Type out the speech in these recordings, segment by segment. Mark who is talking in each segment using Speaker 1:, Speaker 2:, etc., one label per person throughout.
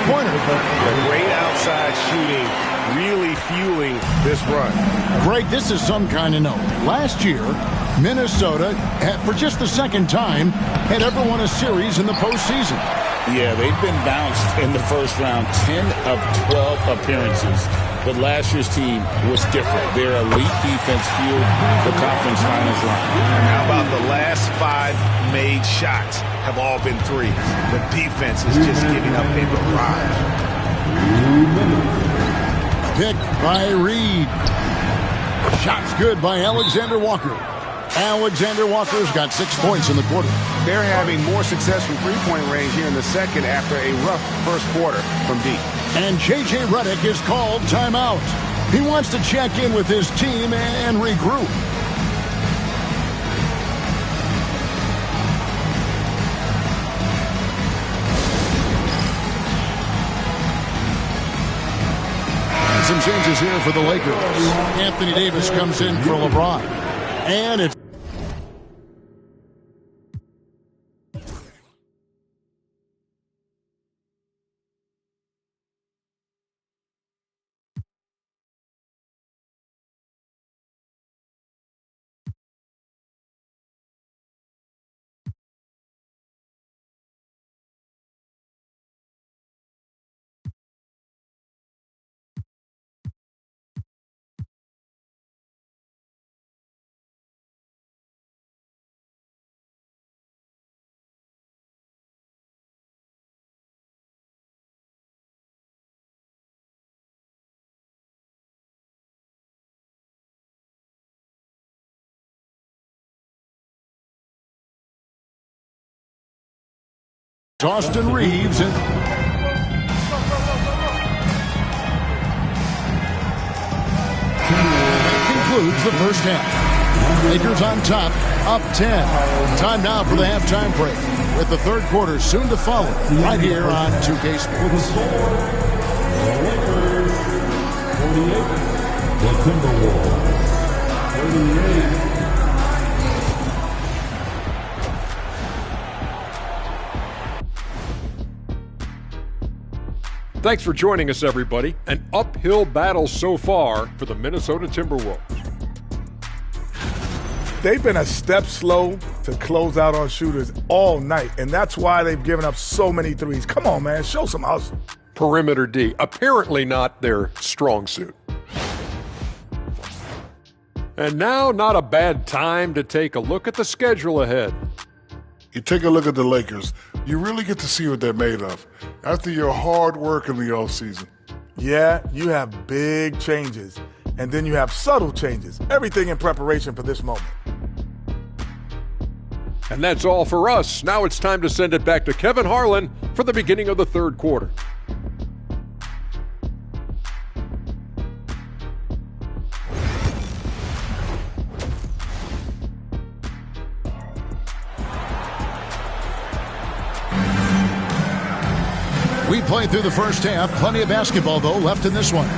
Speaker 1: three-pointer.
Speaker 2: The great outside shooting really fueling this run.
Speaker 1: Greg, this is some kind of note. Last year, Minnesota, for just the second time, had ever won a series in the postseason.
Speaker 3: Yeah, they've been bounced in the first round, 10 of 12 appearances. But last year's team was different. Their elite defense fueled the conference finals run.
Speaker 2: And how about the last 5 made shots have all been threes? The defense is just giving up a barrage.
Speaker 1: Picked by Reed. Shots good by Alexander Walker. Alexander Walker's got 6 points in the quarter.
Speaker 2: They're having more success from three-point range here in the second after a rough first quarter from deep.
Speaker 1: And J.J. Redick is called timeout. He wants to check in with his team and regroup. Some changes here for the Lakers. Anthony Davis comes in for LeBron. And it's Austin Reeves. That concludes the first half. Lakers on top, up 10. Time now for the halftime break, with the third quarter soon to follow, right here on 2K Sports.
Speaker 4: The Timberwolves, 38.
Speaker 5: Thanks for joining us, everybody. An uphill battle so far for the Minnesota Timberwolves.
Speaker 6: They've been a step slow to close out on shooters all night, and that's why they've given up so many threes. Come on, man, show some hustle.
Speaker 5: Perimeter D, apparently not their strong suit. And now, not a bad time to take a look at the schedule ahead.
Speaker 7: You take a look at the Lakers, you really get to see what they're made of after your hard work in the offseason.
Speaker 6: Yeah, you have big changes, and then you have subtle changes. Everything in preparation for this moment.
Speaker 5: And that's all for us. Now it's time to send it back to Kevin Harlan for the beginning of the third quarter.
Speaker 1: We played through the first half. Plenty of basketball, though, left in this one.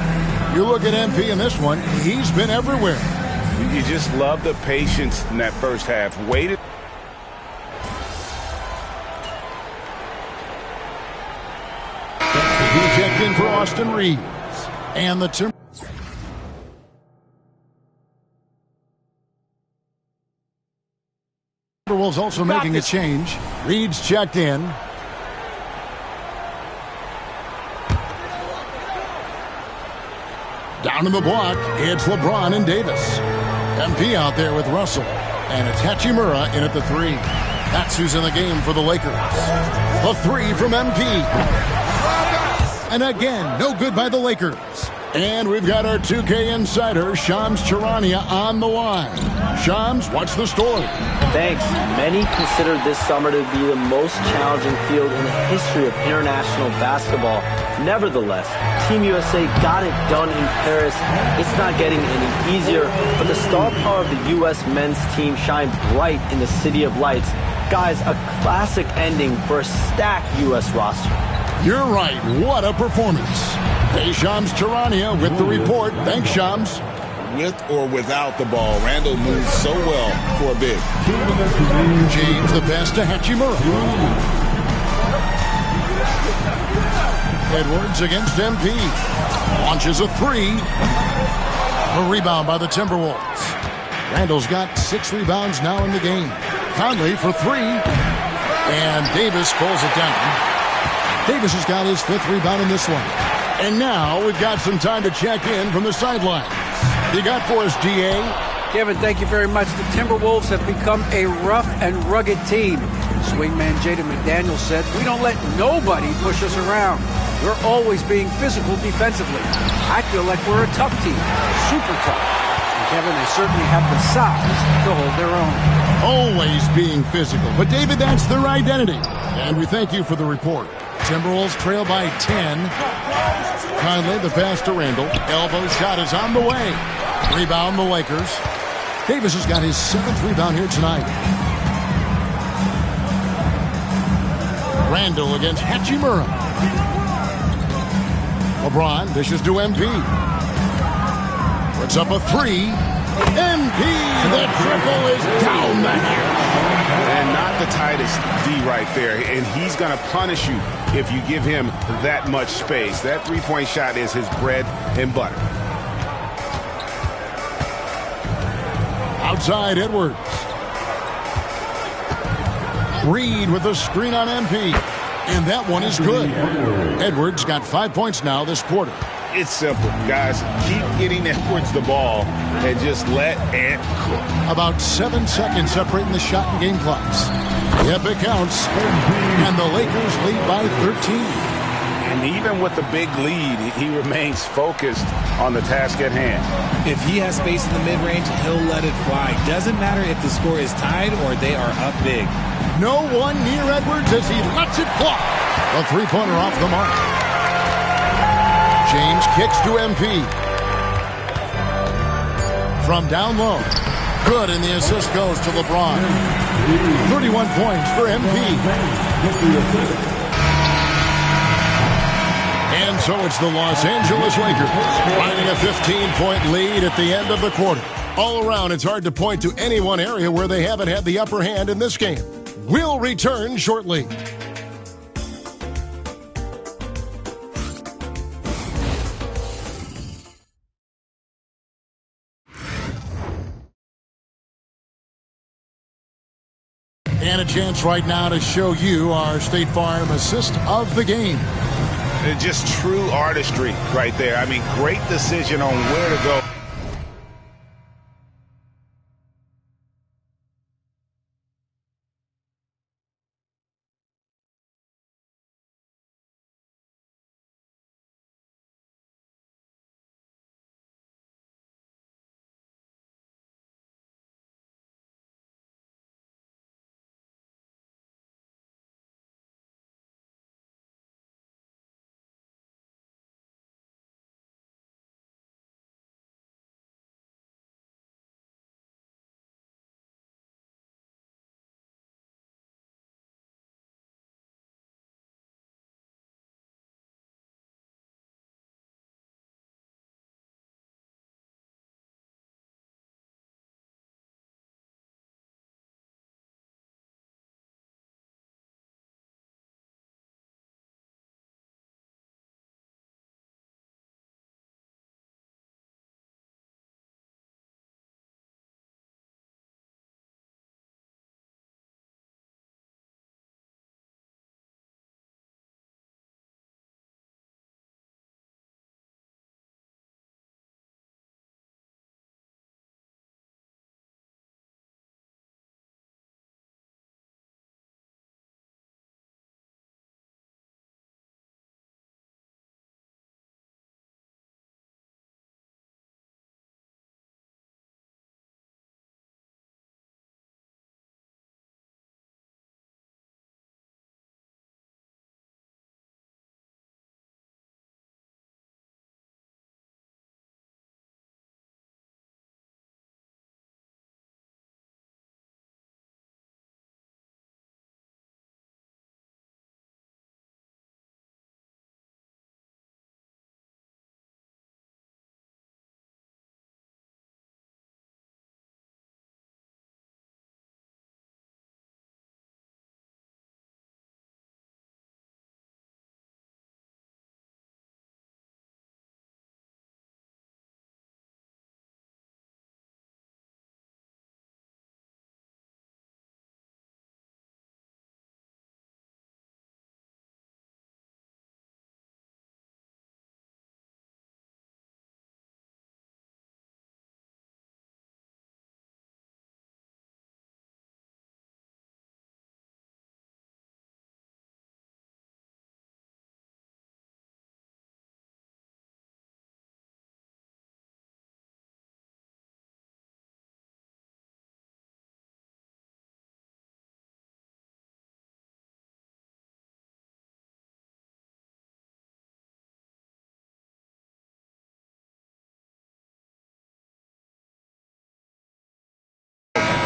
Speaker 1: You look at MP in this one, he's been everywhere.
Speaker 2: You just love the patience in that first half. Waited.
Speaker 1: He checked in for Austin Reeves. And the Timberwolves also making a change. Reeves checked in. Down in the block, it's LeBron and Davis. MP out there with Russell. And it's Hachimura in at the 3. That's who's in the game for the Lakers. The 3 from MP. And again, no good by the Lakers. And we've got our 2K insider, Shams Charania, on the line. Shams, what's the story?
Speaker 8: Thanks. Many consider this summer to be the most challenging field in the history of international basketball. Nevertheless, Team USA got it done in Paris. It's not getting any easier, but the star power of the U.S. men's team shined bright in the City of Lights. Guys, a classic ending for a stacked U.S. roster.
Speaker 1: You're right. What a performance. Hey, Shams Charania with the report. Thanks, Shams.
Speaker 3: With or without the ball, Randall moves so well for a big.
Speaker 1: James the pass to Hachimura. Edwards against MP. Launches a three. A rebound by the Timberwolves. Randall's got 6 rebounds now in the game. Conley for three. And Davis pulls it down. Davis has got his 5th rebound in this one. And now we've got some time to check in from the sidelines. You got for us, DA?
Speaker 9: Kevin, thank you very much. The Timberwolves have become a rough and rugged team. Swingman Jaden McDaniels said, "We don't let nobody push us around. We're always being physical defensively. I feel like we're a tough team, super tough. And Kevin, they certainly have the size to hold their own."
Speaker 1: Always being physical. But, David, that's their identity. And we thank you for the report. Timberwolves trail by 10. Conley, the pass to Randall. Elbow shot is on the way. Rebound the Lakers. Davis has got his 7th rebound here tonight. Randall against Hachimura. LeBron dishes to MP. Puts up a three. MP, the triple is down the hatch.
Speaker 2: And not the tightest D right there. And he's going to punish you if you give him that much space. That three-point shot is his bread and butter.
Speaker 1: Outside Edwards. Reed with the screen on MP. And that one is good. Edwards got 5 points now this quarter.
Speaker 2: It's simple, guys. Keep getting Edwards the ball and just let Ant cook.
Speaker 1: About 7 seconds separating the shot and game clocks. Yep, it counts. And the Lakers lead by 13.
Speaker 2: And even with the big lead, he remains focused on the task at hand.
Speaker 10: If he has space in the mid-range, he'll let it fly. Doesn't matter if the score is tied or they are up big.
Speaker 1: No one near Edwards as he lets it fly. A three-pointer off the mark. James kicks to MP. From down low. Good, and the assist goes to LeBron. 31 points for MP. And so it's the Los Angeles Lakers finding a 15-point lead at the end of the quarter. All around, it's hard to point to any one area where they haven't had the upper hand in this game. We'll return shortly. And a chance right now to show you our State Farm assist of the game.
Speaker 2: Just true artistry right there. I mean, great decision on where to go.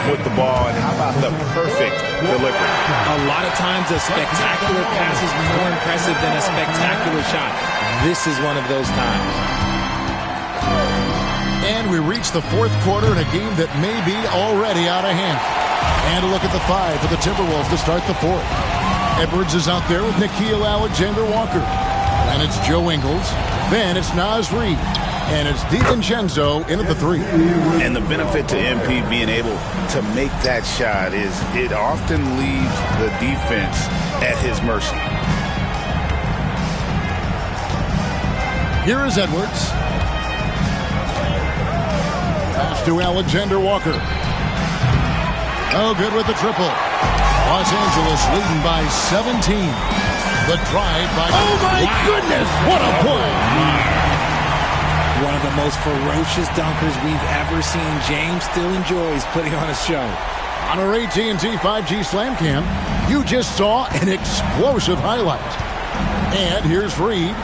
Speaker 2: with the ball, and how about the perfect delivery?
Speaker 10: A lot of times a spectacular pass is more impressive than a spectacular shot. This is one of those times.
Speaker 1: And we reach the fourth quarter in a game that may be already out of hand. And a look at the 5 for the Timberwolves to start the fourth. Edwards is out there with Nickeil Alexander-Walker. And it's Joe Ingles. Then it's Naz Reid. And it's DiVincenzo in at the 3.
Speaker 2: And the benefit to MP being able to make that shot is it often leaves the defense at his mercy.
Speaker 1: Here is Edwards. Pass to Alexander-Walker. Oh, good with the triple. Los Angeles leading by 17. The drive by... Oh, my goodness! What a play!
Speaker 10: One of the most ferocious dunkers we've ever seen. James still enjoys putting on a show.
Speaker 1: On our AT&T 5G Slam Cam, you just saw an explosive highlight. And here's Reid.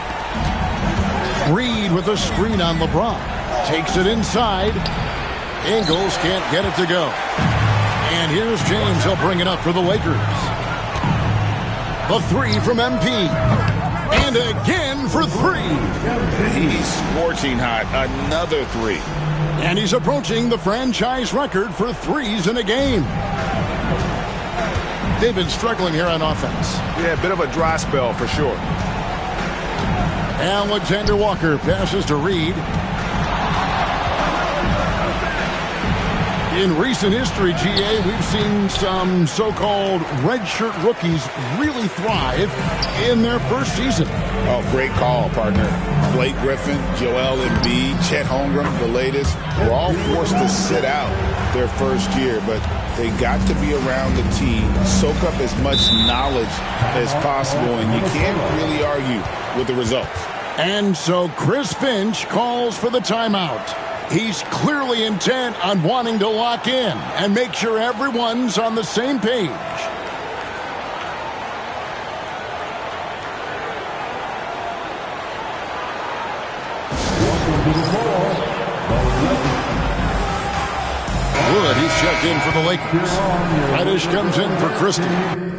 Speaker 1: Reid with a screen on LeBron. Takes it inside. Ingles can't get it to go. And here's James. He'll bring it up for the Lakers. The 3 from MP. And again for 3.
Speaker 2: He's scorching hot. Another 3.
Speaker 1: And he's approaching the franchise record for threes in a game. They've been struggling here on offense.
Speaker 2: Yeah, a bit of a dry spell for sure.
Speaker 1: Alexander-Walker passes to Reid. In recent history, GA, we've seen some so-called redshirt rookies really thrive in their first season.
Speaker 2: Oh, great call, partner. Blake Griffin, Joel Embiid, Chet Holmgren, the latest, were all forced to sit out their first year, but they got to be around the team, soak up as much knowledge as possible, and you can't really argue with the results.
Speaker 1: And so Chris Finch calls for the timeout. He's clearly intent on wanting to lock in and make sure everyone's on the same page. Wood, he's checked in for the Lakers. Reddish comes in for Christie.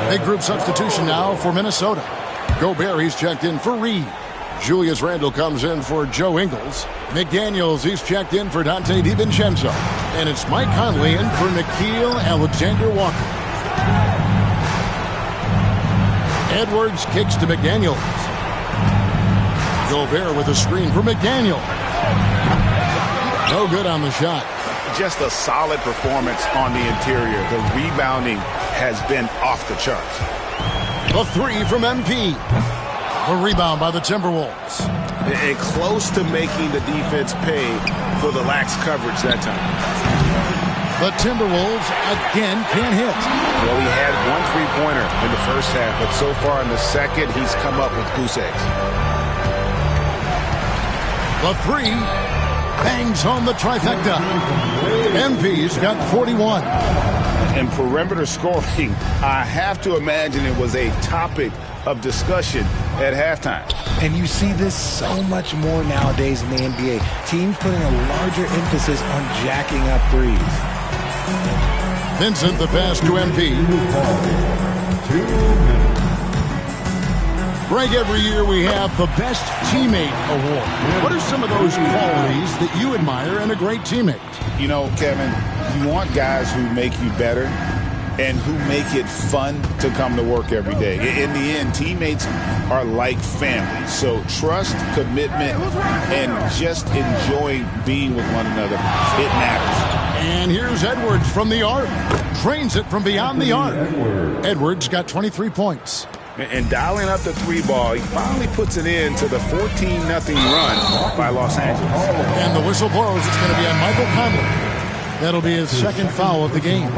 Speaker 1: Big group substitution now for Minnesota. Gobert, he's checked in for Reid. Julius Randle comes in for Joe Ingles. McDaniels, he's checked in for Dante DiVincenzo. And it's Mike Conley in for Nickeil Alexander-Walker. Edwards kicks to McDaniels. Gobert with a screen for McDaniel. No good on the shot.
Speaker 2: Just a solid performance on the interior. The rebounding has been off the charts.
Speaker 1: The 3 from MP. The rebound by the Timberwolves.
Speaker 2: And close to making the defense pay for the lax coverage that time.
Speaker 1: The Timberwolves again can't hit.
Speaker 2: Well, he had one three-pointer in the first half, but so far in the second, he's come up with goose eggs.
Speaker 1: The 3 bangs home the trifecta. MP's got 41.
Speaker 2: And perimeter scoring, I have to imagine it was a topic of discussion at halftime.
Speaker 10: And you see this so much more nowadays in the NBA. Teams putting a larger emphasis on jacking up threes.
Speaker 1: Vincent, the pass to MP.
Speaker 4: 2 minutes.
Speaker 1: Greg, every year we have the Best Teammate Award. What are some of those qualities that you admire in a great teammate?
Speaker 2: You know, Kevin, you want guys who make you better and who make it fun to come to work every day. In the end, teammates are like family. So trust, commitment, and just enjoying being with one another, it matters.
Speaker 1: And here's Edwards from the arc. Trains it from beyond the arc. Edwards got 23 points.
Speaker 2: And dialing up the 3-ball, he finally puts it in to the 14-0 run by Los Angeles.
Speaker 1: And the whistle blows. It's going to be on Michael Conley. That'll be his second foul of the game.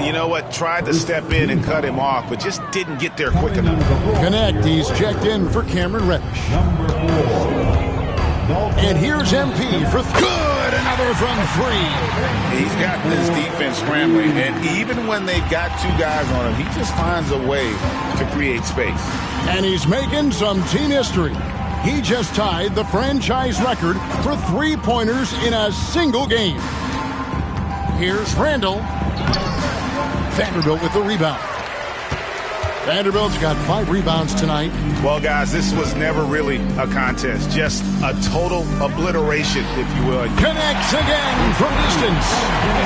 Speaker 2: You know what? Tried to step in and cut him off, but just didn't get there quick enough.
Speaker 1: Connect, he's checked in for Cameron Reddish. And here's MP for good. Another from three.
Speaker 2: He's got this defense scrambling, and even when they've got two guys on him, he just finds a way to create space.
Speaker 1: And he's making some team history. He just tied the franchise record for three-pointers in a single game. Here's Randall. Vanderbilt with the rebound. Vanderbilt's got 5 rebounds tonight.
Speaker 2: Well, guys, this was never really a contest. Just a total obliteration, if you will.
Speaker 1: Connects again from distance.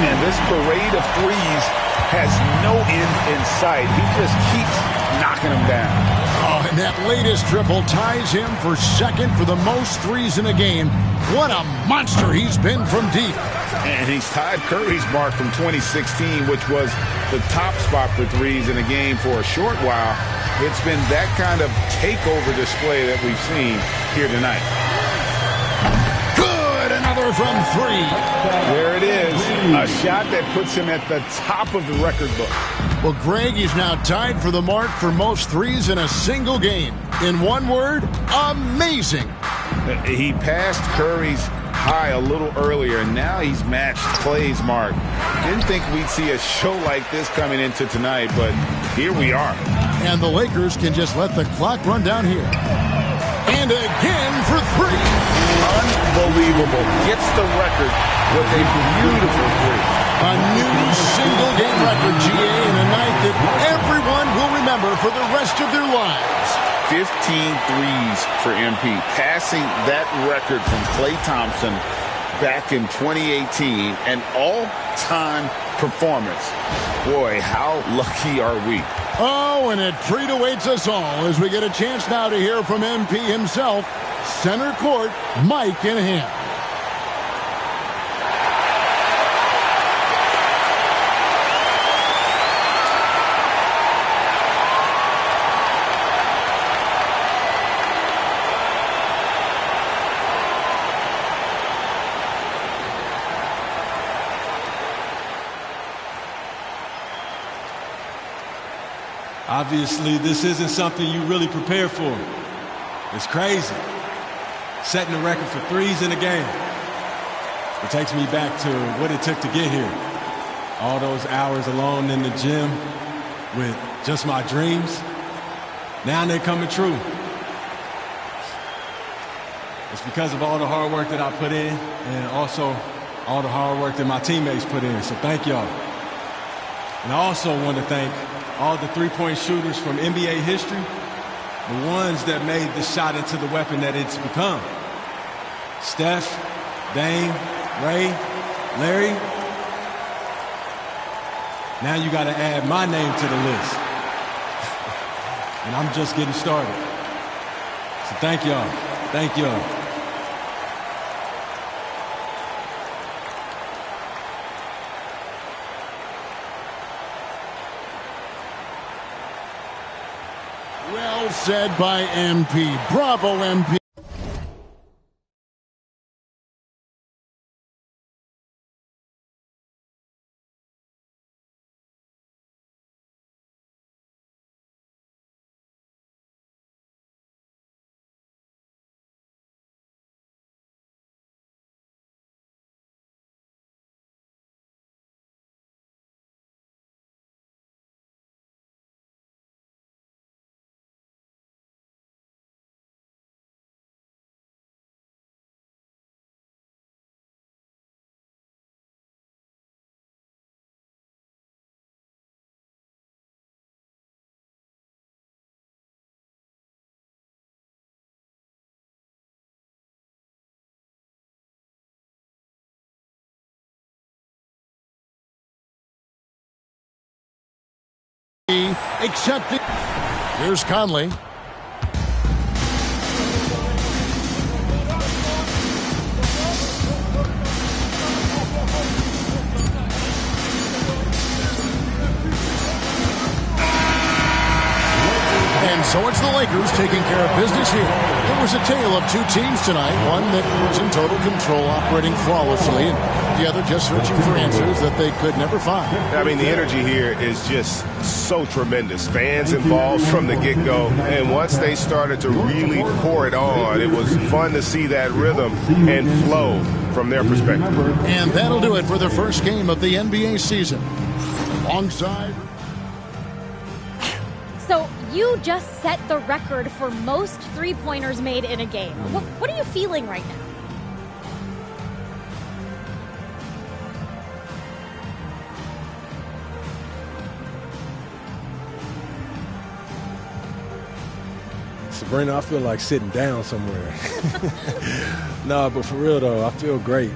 Speaker 2: And this parade of threes has no end in sight. He just keeps knocking them down.
Speaker 1: Oh, and that latest triple ties him for second for the most threes in a game. What a monster he's been from deep.
Speaker 2: And he's tied Curry's mark from 2016, which was the top spot for threes in a game for a short while. It's been that kind of takeover display that we've seen here tonight.
Speaker 1: Good, another from three.
Speaker 2: There it is, a shot that puts him at the top of the record book.
Speaker 1: Well, Greg, he's now tied for the mark for most threes in a single game. In one word, amazing.
Speaker 2: He passed Curry's high a little earlier, and now he's matched Clay's mark. Didn't think we'd see a show like this coming into tonight, but here we are.
Speaker 1: And the Lakers can just let the clock run down here. And again for three.
Speaker 2: Unbelievable. Gets the record with a beautiful three.
Speaker 1: A new single-game record, GA, in a night that everyone will remember for the rest of their lives.
Speaker 2: 15 threes for MP, passing that record from Klay Thompson back in 2018, an all-time performance. Boy, how lucky are we?
Speaker 1: Oh, and a treat awaits us all as we get a chance now to hear from MP himself. Center court, Mike in hand.
Speaker 11: Obviously, this isn't something you really prepare for. It's crazy. Setting a record for threes in a game. It takes me back to what it took to get here. All those hours alone in the gym with just my dreams. Now they're coming true. It's because of all the hard work that I put in and also all the hard work that my teammates put in. So thank y'all. And I also want to thank all the three-point shooters from NBA history, the ones that made the shot into the weapon that it's become. Steph, Dame, Ray, Larry. Now you got to add my name to the list. And I'm just getting started. So thank y'all. Thank y'all.
Speaker 1: Well said by MP. Bravo, MP. Accepted. Here's Conley. And so it's the Lakers taking care of business here. It was a tale of two teams tonight, one that was in total control, operating flawlessly, and the other just searching for answers that they could never find.
Speaker 12: I mean, the energy here is just so tremendous. Fans involved from the get-go, and once they started to really pour it on, it was fun to see that rhythm and flow from their perspective.
Speaker 1: And that'll do it for the first game of the NBA season. Alongside...
Speaker 13: So you just set the record for most three-pointers made in a game. What are you feeling right now?
Speaker 11: Sabrina, I feel like sitting down somewhere. No, but for real though, I feel great.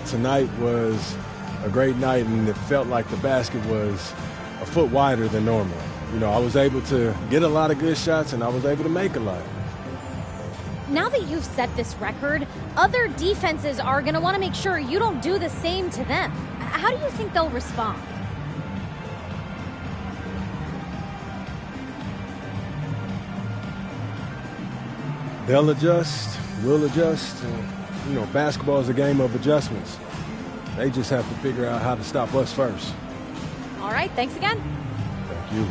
Speaker 11: Tonight was a great night, and it felt like the basket was a foot wider than normal. You know, I was able to get a lot of good shots, and I was able to make a lot.
Speaker 13: Now that you've set this record, other defenses are going to want to make sure you don't do the same to them. How do you think they'll respond?
Speaker 11: They'll adjust, we'll adjust. You know, basketball is a game of adjustments. They just have to figure out how to stop us first.
Speaker 13: All right, thanks again.
Speaker 11: Thank you.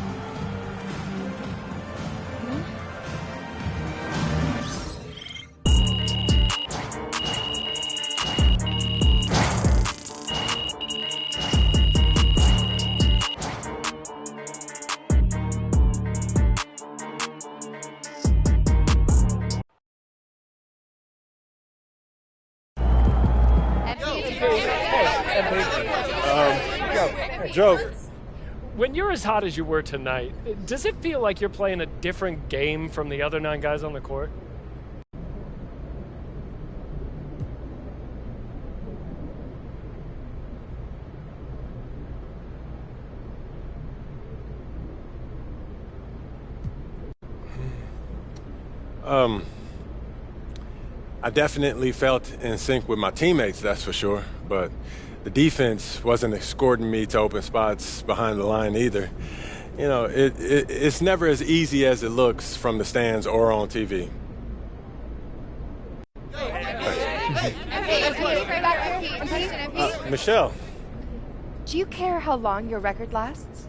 Speaker 14: Joe, when you're as hot as you were tonight, does it feel like you're playing a different game from the other 9 guys on the court?
Speaker 11: I definitely felt in sync with my teammates, that's for sure, but the defense wasn't escorting me to open spots behind the line either. You know, it's never as easy as it looks from the stands or on TV. Michelle.
Speaker 15: Do you care how long your record lasts?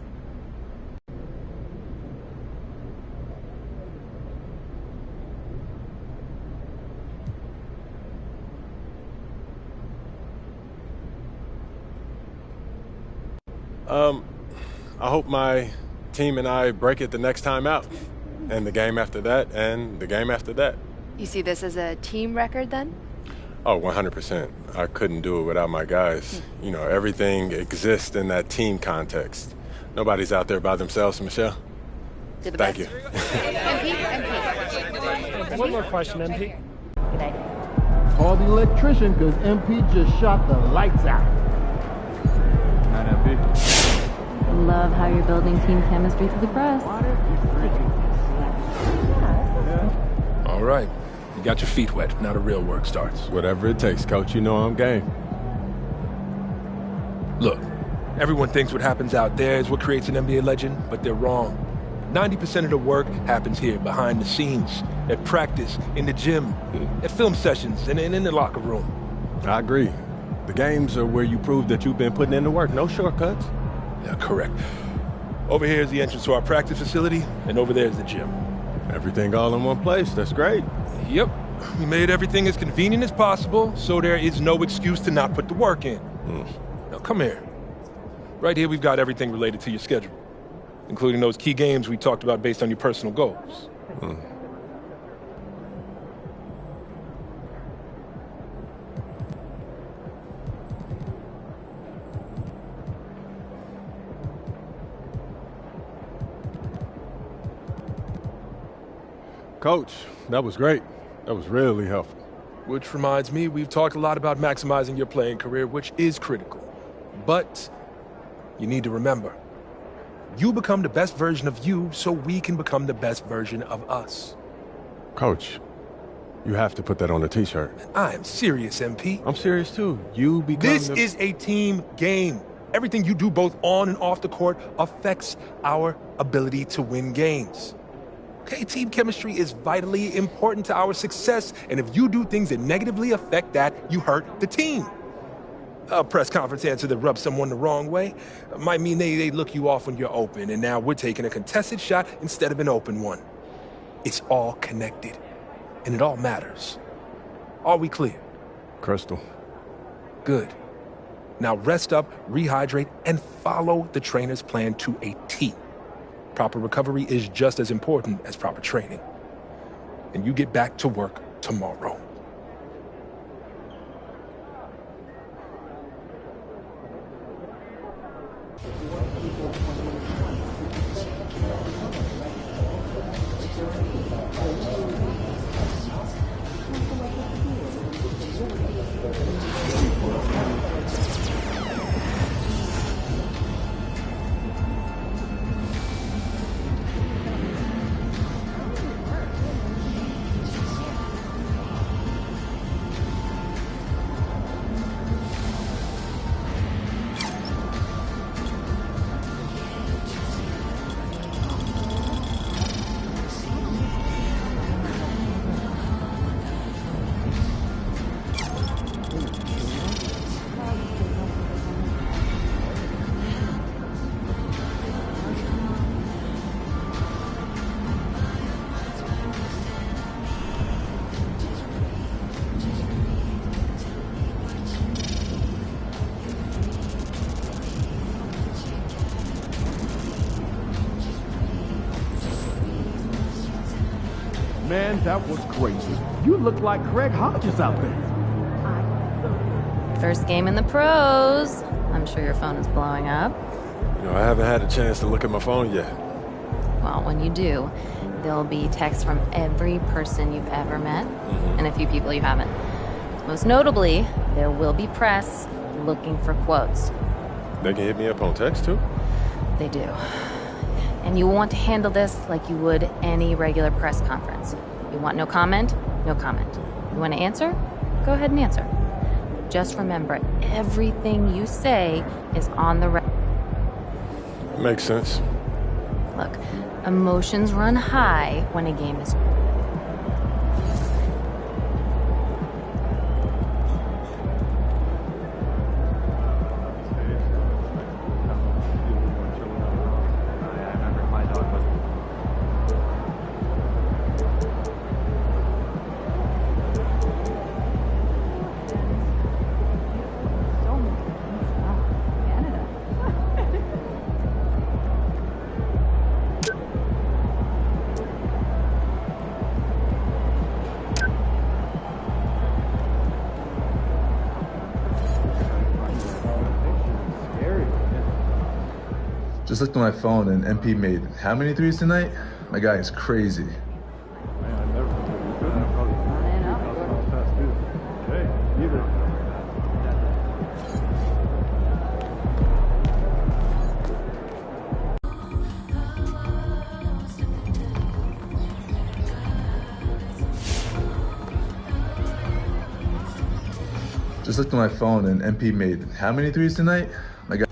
Speaker 11: I hope my team and I break it the next time out, and the game after that, and the game after that.
Speaker 15: You see this as a team record then?
Speaker 11: Oh, 100%. I couldn't do it without my guys. You know, everything exists in that team context. Nobody's out there by themselves, Michelle. Thank you.
Speaker 15: MP.
Speaker 14: One more question, MP.
Speaker 15: Good night.
Speaker 16: Call the electrician because MP just shot the lights out.
Speaker 17: Not MP.
Speaker 18: Love how you're building team chemistry to the press.
Speaker 17: All right. You got your feet wet. Now the real work starts.
Speaker 11: Whatever it takes, Coach. You know I'm game.
Speaker 17: Look, everyone thinks what happens out there is what creates an NBA legend, but they're wrong. 90% of the work happens here, behind the scenes, at practice, in the gym, at film sessions, and in the locker room.
Speaker 11: I agree. The games are where you prove that you've been putting in the work. No shortcuts.
Speaker 17: Yeah, correct. Over here is the entrance to our practice facility, and over there is the gym.
Speaker 11: Everything all in one place. That's great.
Speaker 17: Yep. We made everything as convenient as possible, so there is no excuse to not put the work in. Now, come here. Right here, we've got everything related to your schedule, including those key games we talked about based on your personal goals.
Speaker 11: Coach, that was great. That was really helpful.
Speaker 17: Which reminds me, we've talked a lot about maximizing your playing career, which is critical. But you need to remember, you become the best version of you so we can become the best version of us.
Speaker 11: Coach, you have to put that on a t-shirt.
Speaker 17: I am serious, MP.
Speaker 11: I'm serious too. You become
Speaker 17: This is a team game. Everything you do both on and off the court affects our ability to win games. Okay, team chemistry is vitally important to our success, and if you do things that negatively affect that, you hurt the team. A press conference answer that rubs someone the wrong way might mean they look you off when you're open, and now we're taking a contested shot instead of an open one. It's all connected, and it all matters. Are we clear?
Speaker 19: Crystal.
Speaker 17: Good. Now rest up, rehydrate, and follow the trainer's plan to a T. Proper recovery is just as important as proper training. And you get back to work tomorrow.
Speaker 16: Man, that was crazy. You look like Craig Hodges out there.
Speaker 18: First game in the pros. I'm sure your phone is blowing up.
Speaker 19: You know, I haven't had a chance to look at my phone yet.
Speaker 18: Well, when you do, there'll be texts from every person you've ever met and a few people you haven't. Most notably, there will be press looking for quotes.
Speaker 19: They can hit me up on text, too?
Speaker 18: They do. And you will want to handle this like you would any regular press conference. You want no comment? No comment. You want to answer? Go ahead and answer. Just remember, everything you say is on the record.
Speaker 19: Makes sense.
Speaker 18: Look, emotions run high when a game is...
Speaker 20: Just looked at my phone and MP made how many threes tonight? My guy is crazy. Just looked at my phone and MP made how many threes tonight? My guy.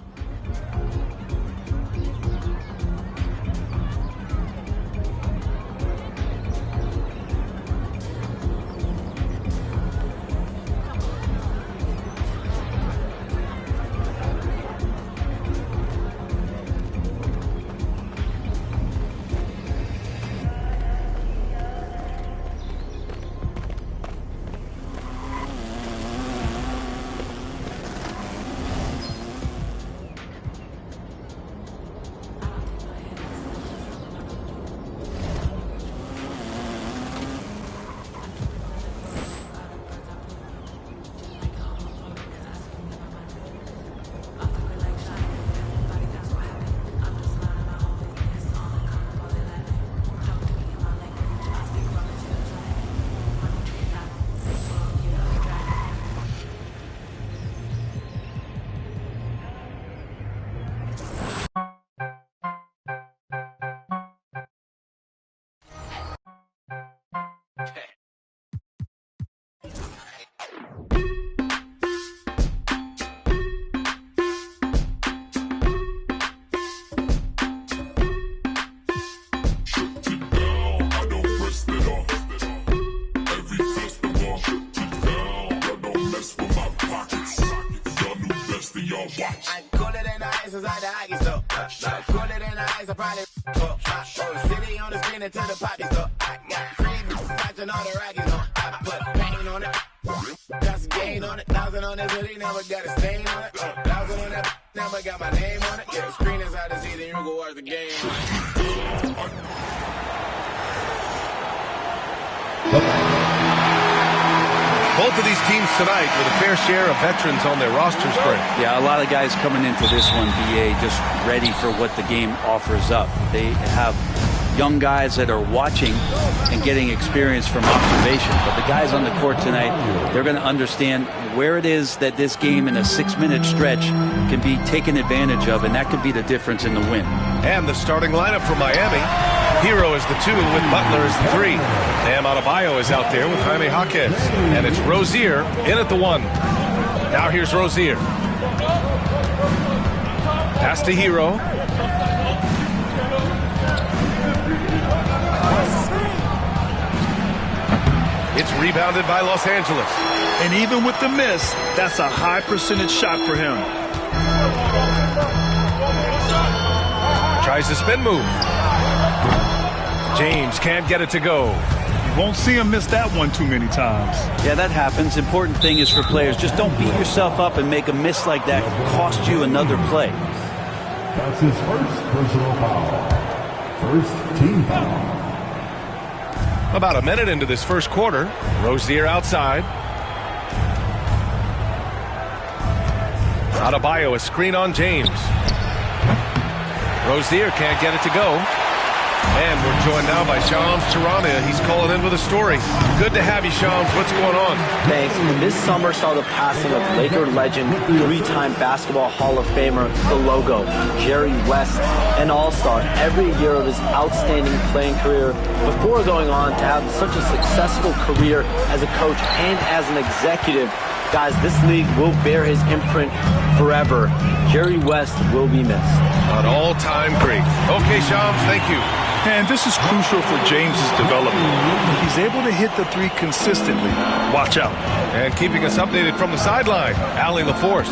Speaker 21: I'm cooler than the ice inside the hockey store. Cooler than the ice, I probably city on the screen until the poppy store. I got cream, watching all the Rockies on. I put paint on it, got some gain on it. 1,000 on this hoodie, never got a stain on it. 1,000 on that, never got my name on it. Yeah, screen inside the season, you go watch the game.
Speaker 12: Both of these teams tonight with a fair share of veterans on their rosters, Greg.
Speaker 22: Yeah, a lot of guys coming into this one, BA, just ready for what the game offers up. They have young guys that are watching and getting experience from observation. But the guys on the court tonight, they're going to understand where it is that this game in a 6-minute stretch can be taken advantage of, and that could be the difference in the win.
Speaker 12: And the starting lineup for Miami. Hero is the 2 with Butler as the 3. Bam Adebayo is out there with Jaime Jaquez. And it's Rozier in at the 1. Now here's Rozier. Pass to Hero. It's rebounded by Los Angeles.
Speaker 23: And even with the miss, that's a high percentage shot for him.
Speaker 12: Tries the spin move. James can't get it to go.
Speaker 23: You won't see him miss that one too many times.
Speaker 22: Yeah, that happens. Important thing is for players, just don't beat yourself up and make a miss like that cost you another play.
Speaker 4: That's his first personal foul. First team foul.
Speaker 12: About a minute into this first quarter. Rozier outside. Adebayo, a screen on James. Rozier can't get it to go. And we're joined now by Shams Charania. He's calling in with a story. Good to have you, Shams. What's going on?
Speaker 8: Thanks. This summer saw the passing of Laker legend, 3-time Basketball Hall of Famer, the logo, Jerry West, an all-star every year of his outstanding playing career before going on to have such a successful career as a coach and as an executive. Guys, this league will bear his imprint forever. Jerry West will be missed.
Speaker 12: An all-time great. Okay, Shams, thank you.
Speaker 23: And this is crucial for James's development. If he's able to hit the 3 consistently, watch out.
Speaker 12: And keeping us updated from the sideline, Allie LaForce.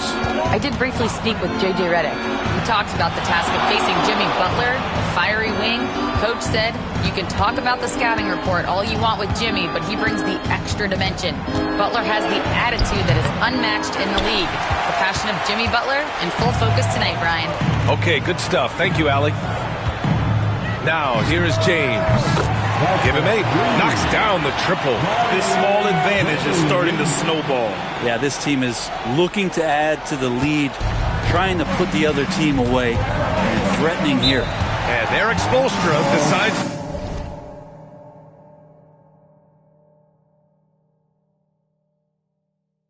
Speaker 24: I did briefly speak with J.J. Redick. He talked about the task of facing Jimmy Butler, the fiery wing. Coach said, you can talk about the scouting report all you want with Jimmy, but he brings the extra dimension. Butler has the attitude that is unmatched in the league. The passion of Jimmy Butler in full focus tonight, Brian.
Speaker 12: Okay, good stuff. Thank you, Allie. Now, here is James. Give him 8. Knocks down the triple.
Speaker 23: This small advantage is starting to snowball.
Speaker 22: Yeah, this team is looking to add to the lead, trying to put the other team away, and threatening here.
Speaker 12: And Eric Spoelstra decides